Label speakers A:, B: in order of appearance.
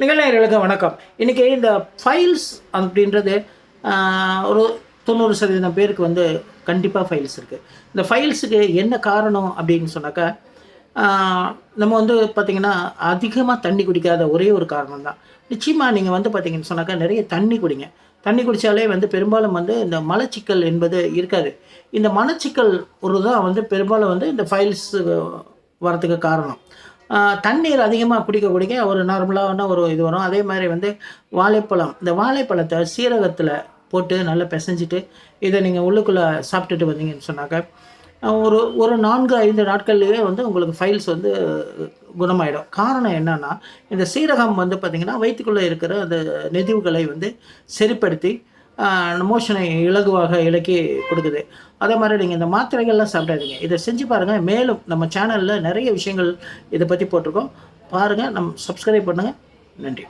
A: நிகழ்நேயர்களுக்கு வணக்கம். இன்றைக்கி இந்த ஃபைல்ஸ் அப்படின்றது ஒரு 90% பேருக்கு வந்து கண்டிப்பாக ஃபைல்ஸ் இருக்குது. இந்த ஃபைல்ஸுக்கு என்ன காரணம் அப்படின்னு சொன்னாக்கா, நம்ம வந்து பார்த்திங்கன்னா அதிகமாக தண்ணி குடிக்காத ஒரே ஒரு காரணம் தான். நிச்சயமாக நீங்கள் வந்து பார்த்திங்கன்னு சொன்னாக்கா நிறைய தண்ணி குடிங்க. தண்ணி குடித்தாலே வந்து பெரும்பாலும் வந்து இந்த மலச்சிக்கல் என்பது இருக்காது. இந்த மலச்சிக்கல் ஒரு தான் வந்து பெரும்பாலும் வந்து இந்த ஃபைல்ஸ் வரத்துக்கு காரணம். தண்ணீர் அதிகமாக குடிக்க குடிக்க ஒரு நார்மலான ஒரு இது வரும். அதே மாதிரி வந்து வாழைப்பழம், இந்த வாழைப்பழத்தை சீரகத்தில் போட்டு நல்லா பிசைஞ்சிட்டு இதை நீங்கள் உள்ளுக்குள்ளே சாப்பிட்டுட்டு வந்தீங்கன்னு சொன்னாக்க ஒரு ஒரு 4-5 நாட்கள்லேயே வந்து உங்களுக்கு ஃபைல்ஸ் வந்து குணமாயிடும். காரணம் என்னன்னா, இந்த சீரகம் வந்து பார்த்திங்கன்னா வயிற்றுக்குள்ளே இருக்கிற அந்த நெதிவுகளை வந்து சரிப்படுத்தி மோஷனை இலகுவாக இலக்கி கொடுக்குது. அதே மாதிரி நீங்கள் இந்த மாத்திரைகள்லாம் சாப்பிடாதீங்க. இதை செஞ்சு பாருங்கள். மேலும் நம்ம சேனலில் நிறைய விஷயங்கள் இதை பற்றி போட்டிருக்கோம். பாருங்கள், சப்ஸ்கிரைப் பண்ணுங்கள். நன்றி.